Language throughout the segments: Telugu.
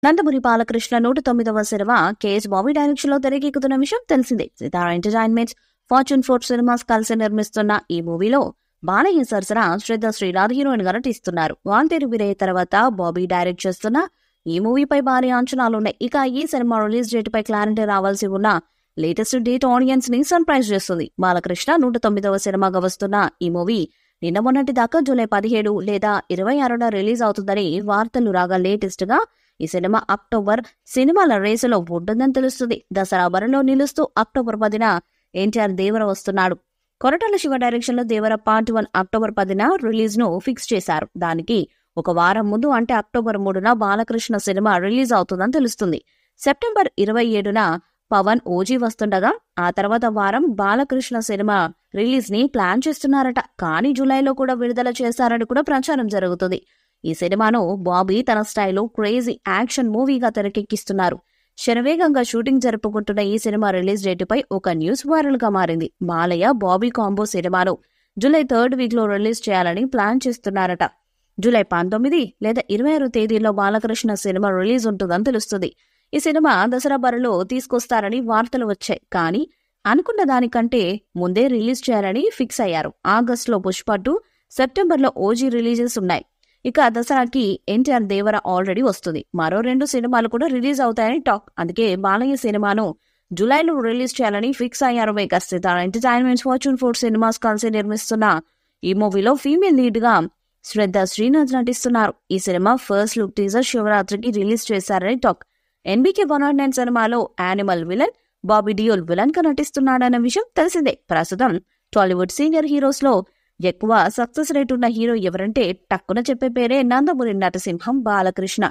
నందమూరి బాలకృష్ణ 109వ సినిమా కేఎస్ బాబీ డైరెక్షన్ లో తెరకెక్కుతున్న విషయం తెలిసిందే. సితారా ఎంటర్టైన్మెంట్స్, ఫార్చ్యూన్ 4 సినిమాస్ కలిసి నిర్మిస్తున్న ఈ మూవీలో బాలయ్య సరసన శ్రద్ధ శ్రీనాథ్ హీరోయిన్ గా నటిస్తున్నారు. వాల్తేరు వీరయ్య తర్వాత బాబీ డైరెక్ట్ చేస్తున్న ఈ మూవీపై భారీ అంచనాలున్నాయి. ఇక ఈ సినిమా రిలీజ్ డేట్ పై క్లారిటీ రావాల్సి ఉన్న లేటెస్ట్ డేట్ ఆడియన్స్ ని సర్ప్రైజ్ చేస్తుంది. బాలకృష్ణ 109వ సినిమాగా వస్తున్న ఈ మూవీ నిన్న మొన్నటి దాకా జూలై 17 లేదా 26న రిలీజ్ అవుతుందని వార్తలు రాగా లేటెస్ట్ గా ఈ సినిమా అక్టోబర్ సినిమాల రేసులో ఉంటుందని తెలుస్తుంది. దసరా బరిలో నిలుస్తూ అక్టోబర్ 10న ఎన్టీఆర్ దేవర వస్తున్నాడు. కొరటాల శివ డైరెక్షన్ లో దేవర పార్ట్ 1 అక్టోబర్ 10న రిలీజ్ ను ఫిక్స్ చేశారు. దానికి ఒక వారం ముందు అంటే అక్టోబర్ 3న బాలకృష్ణ సినిమా రిలీజ్ అవుతుందని తెలుస్తుంది. సెప్టెంబర్ 27న పవన్ ఓజీ వస్తుండగా ఆ తర్వాత వారం బాలకృష్ణ సినిమా రిలీజ్ ని ప్లాన్ చేస్తున్నారట. కానీ జూలైలో కూడా విడుదల చేస్తారని కూడా ప్రచారం జరుగుతుంది. ఈ సినిమాను బాబీ తన స్టైల్లో క్రేజీ యాక్షన్ మూవీగా తెరకెక్కిస్తున్నారు. శరవేగంగా షూటింగ్ జరుపుకుంటున్న ఈ సినిమా రిలీజ్ డేటుపై ఒక న్యూస్ వైరల్ గా మారింది. బాలయ్య బాబీ కాంబో సినిమాను జూలై 3rd వీక్ లో రిలీజ్ చేయాలని ప్లాన్ చేస్తున్నారట. జూలై 19 లేదా 26 తేదీలో బాలకృష్ణ సినిమా రిలీజ్ ఉంటుందని తెలుస్తుంది. ఈ సినిమా దసరా బరిలో తీసుకొస్తారని వార్తలు వచ్చాయి. కానీ అనుకున్న దానికంటే ముందే రిలీజ్ చేయాలని ఫిక్స్ అయ్యారు. ఆగస్టులో పుష్ప 2, సెప్టెంబర్లో ఓజీ రిలీజెస్ ఉన్నాయి. ఇక దసరాకి ఎన్టీఆర్ దేవర ఆల్రెడీ వస్తుంది. మరో 2 సినిమాలు కూడా రిలీజ్ అవుతాయని టాక్. అందుకే బాలయ్య సినిమాను జూలైలో రిలీజ్ చేయాలని ఫిక్స్ అయ్యారు మేకర్స్. సితారా ఎంటర్టైన్మెంట్స్, ఫార్చ్యూన్ 4 సినిమాస్ కలిసి నిర్మిస్తున్న ఈ మూవీలో ఫీమేల్ లీడ్ గా శ్రద్ధ శ్రీనాథ్ నటిస్తున్నారు. ఈ సినిమా ఫస్ట్ లుక్ టీజర్ శివరాత్రికి రిలీజ్ చేశారని టాక్. ఎన్బీకే 109 సినిమాలో animal villain Bobby Deol villain గా నటిస్తున్నాడన్న విషయం తెలిసిందే. ప్రస్తుతం టాలీవుడ్ సీనియర్ హీరోస్ లో ఎక్కువ సక్సెస్ రేట్ ఉన్న హీరో ఎవరంటే టక్కున చెప్పే పేరే నందమూరి నటసింహం బాలకృష్ణ.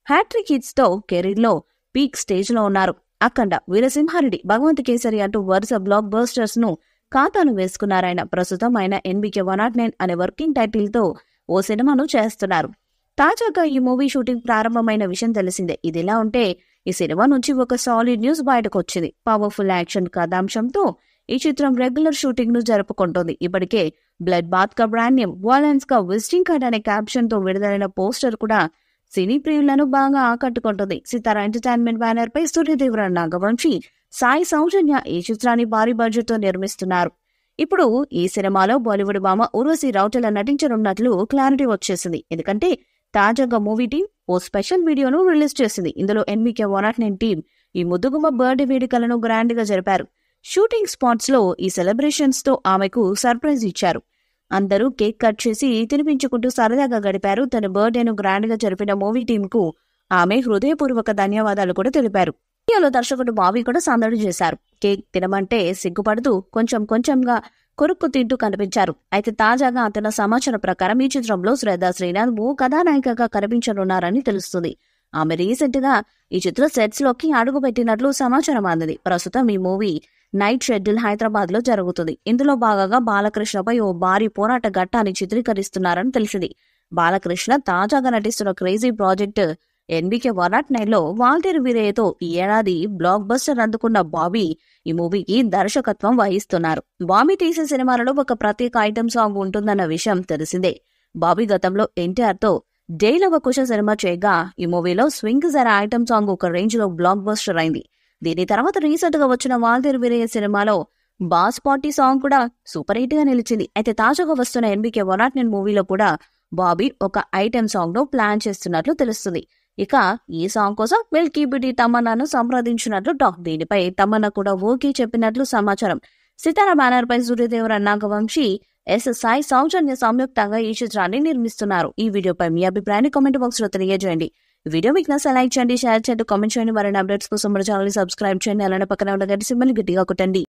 హ్యాట్రిక్ హిట్స్ తో కెరీర్ లో పీక్ స్టేజ్ లో ఉన్నారు. అఖండ, వీరసింహారెడ్డి, భగవంత్ కేసరి అంటూ వరుస బ్లాక్ బస్టర్స్ ను ఖాతాను వేసుకున్నారాయన. ప్రస్తుతం ఆయన ఎన్బీకే 109 అనే వర్కింగ్ టైటిల్ తో ఓ సినిమాను చేస్తున్నారు. తాజాగా ఈ మూవీ షూటింగ్ ప్రారంభమైన విషయం తెలిసిందే. ఇదిలా ఉంటే ఈ సినిమా నుంచి ఒక సాలిడ్ న్యూస్ బయటకు వచ్చింది. పవర్ఫుల్ యాక్షన్ కథాంశంతో ఈ చిత్రం రెగ్యులర్ షూటింగ్ ను జరుపుకుంటోంది. ఇప్పటికే బ్లడ్ బాత్ కా బ్రాండ్ నేమ్, వాలెన్స్ కా విజిటింగ్ కార్డ్ అనే క్యాప్షన్ తో విడుదలైన పోస్టర్ కూడా సినీ ప్రియులను బాగా ఆకట్టుకుంటుంది. సితారా ఎంటర్టైన్మెంట్ బ్యానర్ పై సూర్యదేవర, నాగవంశీ, సాయి సౌజన్య ఈ చిత్రాన్ని భారీ బడ్జెట్ తో నిర్మిస్తున్నారు. ఇప్పుడు ఈ సినిమాలో బాలీవుడ్ భామ ఉర్వశి రౌటెలా నటించనున్నట్లు క్లారిటీ వచ్చేసింది. ఎందుకంటే తాజాగా మూవీ టీం ఓ స్పెషల్ వీడియోను రిలీజ్ చేసింది. ఇందులో ఎన్బీకే 109 టీం ఈ ముద్దుగుమ్మ బర్త్డే వేడుకలను గ్రాండ్ గా జరిపారు. షూటింగ్ స్పాట్స్ లో ఈ సెలబ్రేషన్స్ తో ఆమెకు సర్ప్రైజ్ ఇచ్చారు. అందరూ కేక్ కట్ చేసి తినిపించుకుంటూ సరదాగా గడిపారు. తన బర్త్డేను గ్రాండ్ గా జరిపిన మూవీ టీం కు ఆమె హృదయపూర్వక ధన్యవాదాలు కూడా తెలిపారు. వీడియోలో దర్శకుడు బాబీ కూడా సందడి చేశారు. కేక్ తినమంటే సిగ్గుపడుతూ కొంచెంగా కొరుక్కు తింటూ కనిపించారు. అయితే తాజాగా అందిన సమాచారం ప్రకారం ఈ చిత్రంలో శ్రద్ధ శ్రీనాథ్ కథానాయికగా కనిపించనున్నారని తెలుస్తుంది. ఆమె రీసెంట్ గా ఈ చిత్ర సెట్స్ లోకి అడుగు పెట్టినట్లు సమాచారం అందింది. ప్రస్తుతం ఈ మూవీ నైట్ షెడ్యూల్ హైదరాబాద్ లో జరుగుతుంది. ఇందులో భాగంగా బాలకృష్ణపై ఓ భారీ పోరాట ఘట్టాన్ని చిత్రీకరిస్తున్నారని తెలిసింది. బాలకృష్ణ తాజాగా నటిస్తున్న క్రేజీ ప్రాజెక్ట్ ఎన్బీకే 109 లో వాల్తేరు వీరయ్యతో ఈ ఏడాది బ్లాక్ బస్టర్ అందుకున్న బాబీ ఈ మూవీకి దర్శకత్వం వహిస్తున్నారు. బాబీ తీసే సినిమాలలో ఒక ప్రత్యేక ఐటెం సాంగ్ ఉంటుందన్న విషయం తెలిసిందే. బాబీ గతంలో ఎన్టీఆర్ తో జైలవ కుష సినిమా చేయగా ఈ మూవీలో స్వింగ్ జరా ఐటెం సాంగ్ ఒక రేంజ్ లో బ్లాక్ బస్టర్ అయింది. దీని తర్వాత రీసెంట్ గా వచ్చిన వాల్తేరు వీరయ్య సినిమాలో బాస్ పార్టీ సాంగ్ కూడా సూపర్ హిట్ గా నిలిచింది. అయితే తాజాగా వస్తున్న ఎన్బీకే 109 మూవీలో కూడా బాబీ ఒక ఐటెం సాంగ్ ను ప్లాన్ చేస్తున్నట్లు తెలుస్తుంది. ఇక ఈ సాంగ్ కోసం మిల్కీ బ్యూటీ తమన్నాను సంప్రదించినట్లు టాక్. దీనిపై తమన్నా కూడా ఓకే చెప్పినట్లు సమాచారం. సితారా బ్యానర్ పై సూర్యదేవర, నాగవంశీ, సాయి సౌజన్య సంయుక్తంగా ఈ చిత్రాన్ని నిర్మిస్తున్నారు. ఈ వీడియోపై మీ అభిప్రాయాన్ని కామెంట్ బాక్స్ లో తెలియజేయండి. ఈ వీడియో మీకు నచ్చితే లైక్ చేయండి, షేర్ చేయండి, కామెంట్ చేయండి. మరిన్ని అప్డేట్స్ కోసం మన ఛానల్ ని సబ్స్క్రైబ్ చేయండి. అలానే పక్కన ఉన్న గంట సింబల్ గట్టిగా కొట్టండి.